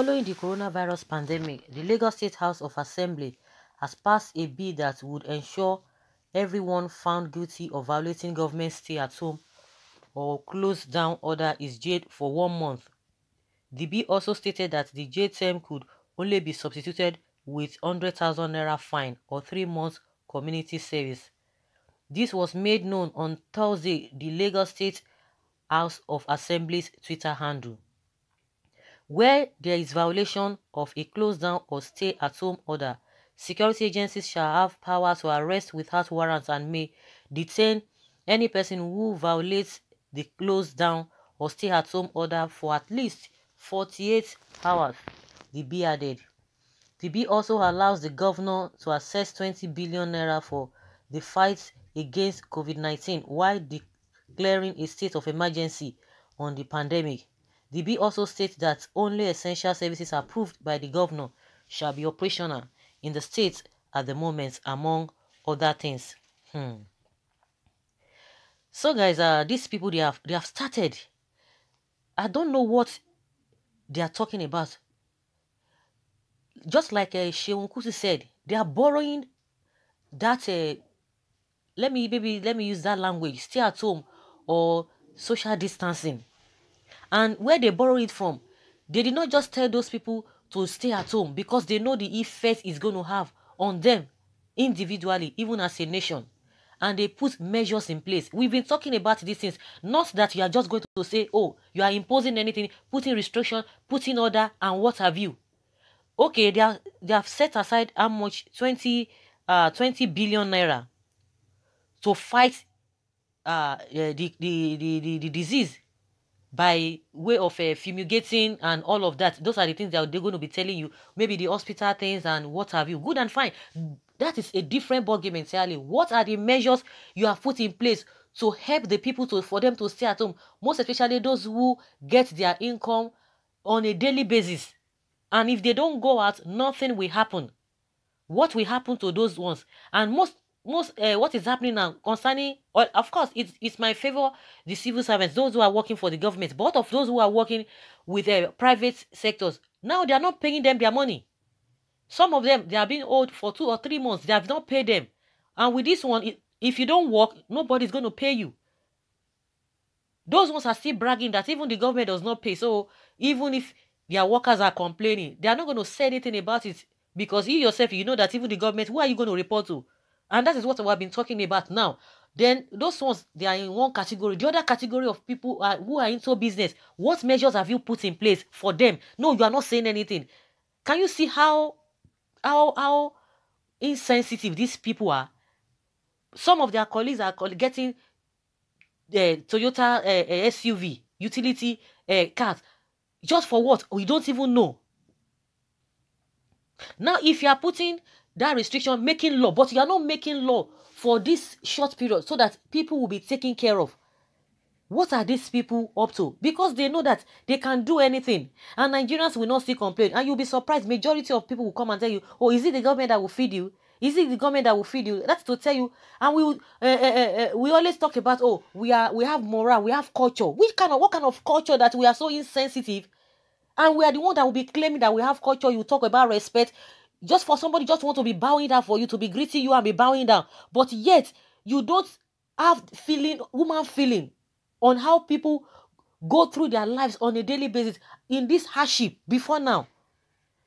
Following the coronavirus pandemic, the Lagos State House of Assembly has passed a bill that would ensure everyone found guilty of violating government stay-at-home or close-down order is jailed for 1 month. The bill also stated that the jail term could only be substituted with 100,000 naira fine or 3 months community service. This was made known on Thursday, the Lagos State House of Assembly's Twitter handle. Where there is violation of a close-down or stay-at-home order, security agencies shall have power to arrest without warrants and may detain any person who violates the close-down or stay-at-home order for at least 48 hours, the bill added. The bill also allows the governor to access 20 billion naira for the fight against COVID-19 while declaring a state of emergency on the pandemic. The bill also states that only essential services approved by the governor shall be operational in the state at the moment, among other things. So guys, these people, they have started. I don't know what they are talking about. Just like Seun Kuti said, they are borrowing that let me use that language, stay at home or social distancing. And where they borrow it from, they did not just tell those people to stay at home because they know the effect it's going to have on them individually, even as a nation. And they put measures in place. We've been talking about these things. Not that you are just going to say, oh, you are imposing anything, putting restriction, putting order, and what have you. Okay, they have set aside how much? 20 billion naira to fight the disease by way of fumigating and all of that. Those are the things that they're going to be telling you. Maybe the hospital things and what have you. Good and fine. That is a different ballgame entirely. What are the measures you have put in place to help the people for them to stay at home? Most especially those who get their income on a daily basis. And if they don't go out, nothing will happen. What will happen to those ones? And most what is happening now concerning, well, of course, it's my favor, the civil servants, those who are working for the government, but of those who are working with private sectors, now they are not paying them their money. Some of them, they are being owed for 2 or 3 months. They have not paid them. And with this one, if you don't work, nobody's going to pay you. Those ones are still bragging that even the government does not pay. So even if their workers are complaining, they are not going to say anything about it, because you yourself, you know that even the government, who are you going to report to? And that is what we've been talking about now. Then those ones, they are in one category. The other category of people who are into business, what measures have you put in place for them? No, you are not saying anything. Can you see how insensitive these people are? Some of their colleagues are getting Toyota SUV, utility cars. Just for what? We don't even know. Now, if you are putting that restriction, making law, but you are not making law for this short period so that people will be taken care of. What are these people up to? Because they know that they can do anything. And Nigerians will not still complain. And you'll be surprised. Majority of people will come and tell you, oh, is it the government that will feed you? Is it the government that will feed you? That's to tell you. And we always talk about, oh, we have morale, we have culture. What kind of culture that we are so insensitive? And we are the one that will be claiming that we have culture. You talk about respect. Just for somebody just want to be bowing down for you, to be greeting you and be bowing down. But yet, you don't have woman feeling on how people go through their lives on a daily basis in this hardship before now.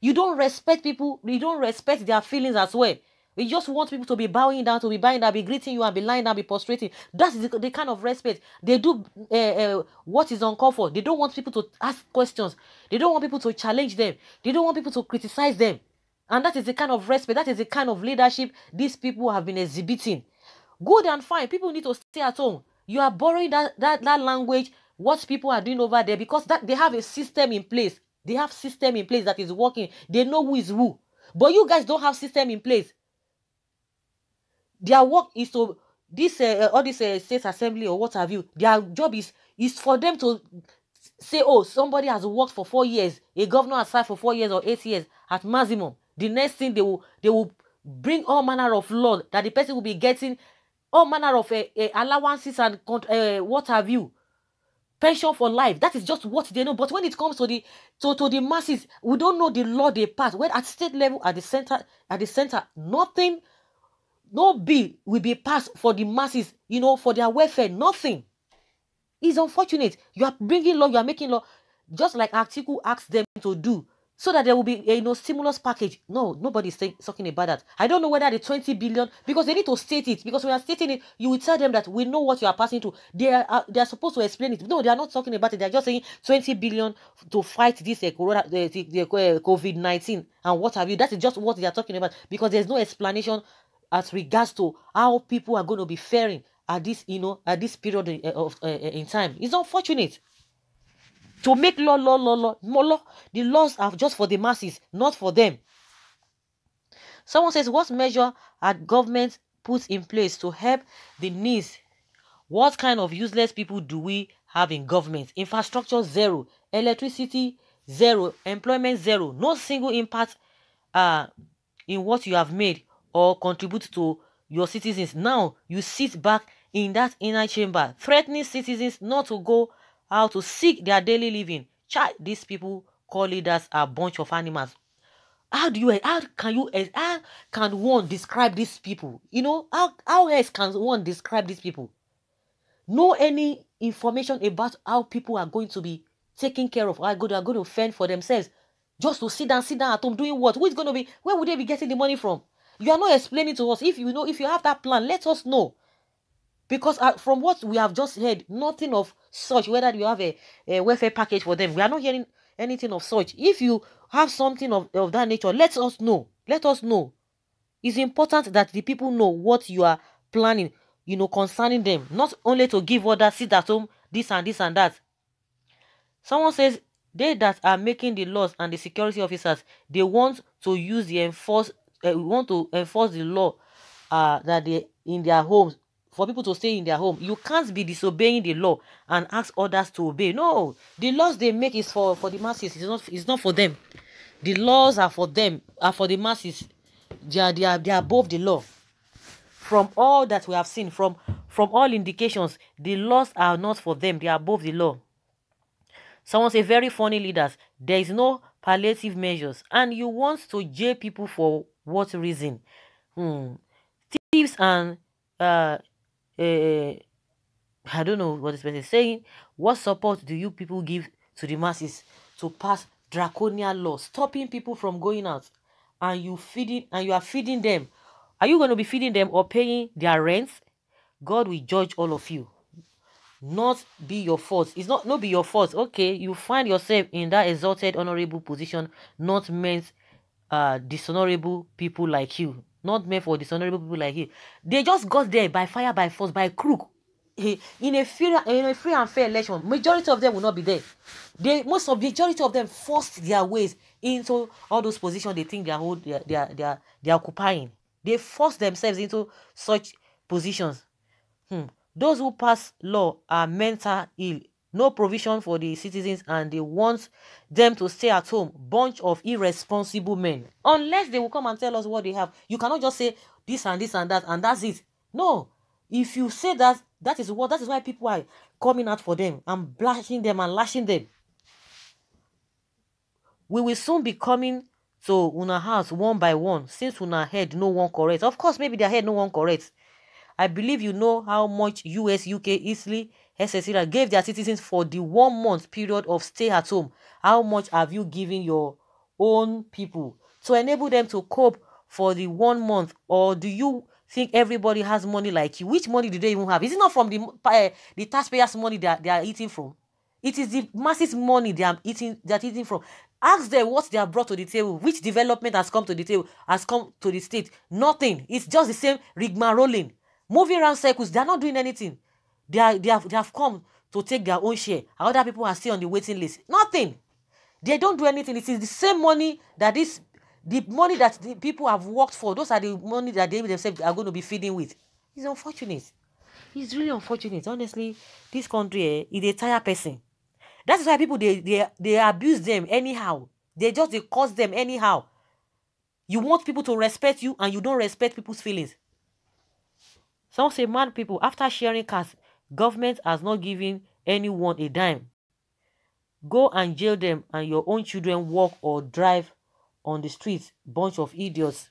You don't respect people. You don't respect their feelings as well. We just want people to be bowing down, be greeting you and be lying down, be prostrating. That's the kind of respect. They do what is uncalled for. They don't want people to ask questions. They don't want people to challenge them. They don't want people to criticize them. And that is the kind of respect, that is the kind of leadership these people have been exhibiting. Good and fine. People need to stay at home. You are borrowing that language, what people are doing over there, because they have a system in place. They have system in place that is working. They know who is who. But you guys don't have system in place. Their work is to, all this state assembly or what have you, their job is for them to say, oh, somebody has worked for 4 years. A governor has served for 4 years or 8 years at maximum. The next thing they will bring all manner of law that the person will be getting all manner of allowances and what have you. pension for life. That is just what they know. But when it comes to the masses, we don't know the law they pass. When at state level, at the center, nothing, no bill will be passed for the masses, for their welfare. Nothing. It's unfortunate. You are bringing law, you are making law, just like Article asks them to do, so that there will be a stimulus package. No, nobody's talking about that. I don't know whether the 20 billion, because they need to state it. Because when you are stating it, you will tell them that we know what you are passing to. They are supposed to explain it. No, they are not talking about it. They are just saying 20 billion to fight this COVID-19 and what have you. That is just what they are talking about, because there's no explanation as regards to how people are going to be faring at this, at this period in time. It's unfortunate. To make law. The laws are just for the masses, not for them. Someone says, what measure are government put in place to help the needs? What kind of useless people do we have in government? Infrastructure, zero. Electricity, zero. Employment, zero. No single impact in what you have made or contribute to your citizens. Now, you sit back in that inner chamber, threatening citizens not to go out to seek their daily living. These people call leaders a bunch of animals. How can one describe these people? How else can one describe these people? No any information about how people are going to be taken care of, are going to fend for themselves, just to sit down at home doing what? Who is going to be? Where would they be getting the money from? You are not explaining to us. If you have that plan, let us know. Because from what we have just heard, nothing of such, whether you have a welfare package for them, we are not hearing anything of such. If you have something of that nature, let us know. Let us know. It's important that the people know what you are planning, concerning them. Not only to give others, sit at home, this and this and that. Someone says, they that are making the laws and the security officers, they want to enforce the law that they in their homes, for people to stay in their home. You can't be disobeying the law and ask others to obey. No, the laws they make is for the masses. It's not for them. The laws are for them, are for the masses. They are above the law. From all that we have seen, from all indications, the laws are not for them. They are above the law. Someone say, very funny leaders. There is no palliative measures, and you want to jail people for what reason? Thieves and I don't know what this person is saying. What support do you people give to the masses to pass draconian laws, stopping people from going out, and you are feeding them? Are you going to be feeding them or paying their rent? God will judge all of you. Not be your fault. It's not be your fault. Okay, you find yourself in that exalted, honorable position, not meant dishonorable people like you. Not meant for dishonorable people like you. They just got there by fire, by force, by crook. In a free and fair election, majority of them will not be there. Majority of them forced their ways into all those positions they think they are occupying. They force themselves into such positions. Those who pass law are mental ill. No provision for the citizens, and they want them to stay at home. Bunch of irresponsible men. Unless they will come and tell us what they have. You cannot just say this and this and that, and that's it. No. If you say that is why people are coming out for them and blasting them and lashing them. We will soon be coming to Una house one by one, since Una head no one correct. Of course, maybe their head no one correct. I believe you know how much US, UK, Italy, etc. gave their citizens for the 1 month period of stay at home. How much have you given your own people to enable them to cope for the 1 month? Or do you think everybody has money like you? Which money do they even have? Is it not from the taxpayers' money they are eating from? It is the masses' money they are eating from. Ask them what they have brought to the table. Which development has come to the table, has come to the state? Nothing. It's just the same rigmarolling. Moving around circles, they are not doing anything. They have come to take their own share. Other people are still on the waiting list. Nothing. They don't do anything. It is the same money that the money that the people have worked for. Those are the money that they themselves are going to be feeding with. It's unfortunate. It's really unfortunate. Honestly, this country is a tired person. That is why people they abuse them anyhow. They cause them anyhow. You want people to respect you, and you don't respect people's feelings. Some say, man, people, after sharing cars, government has not given anyone a dime. Go and jail them and your own children walk or drive on the streets. Bunch of idiots.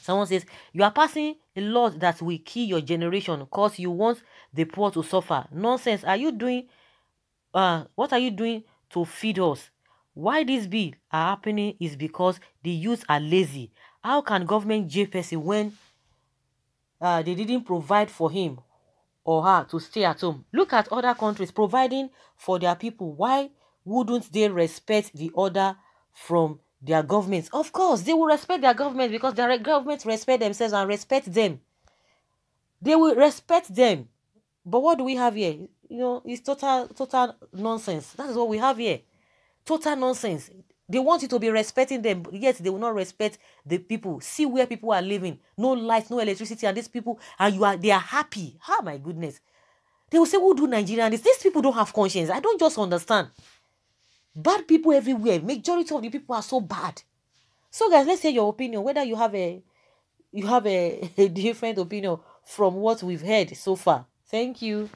Someone says, you are passing a law that will kill your generation because you want the poor to suffer. Nonsense. Are you doing, what are you doing to feed us? Why this bill are happening is because the youth are lazy. How can government jail person when they didn't provide for him or her to stay at home? Look at other countries providing for their people. Why wouldn't they respect the order from their governments? Of course, they will respect their government because their governments respect themselves and respect them. They will respect them. But what do we have here? You know, it's total nonsense. That is what we have here. Total nonsense. They want you to be respecting them, yet they will not respect the people. See where people are living. No light, no electricity, and these people, and they are happy. Oh my goodness. They will say, who do Nigeria this? These people don't have conscience. I don't just understand. Bad people everywhere. Majority of the people are so bad. So guys, let's hear your opinion. Whether you have a different opinion from what we've heard so far. Thank you.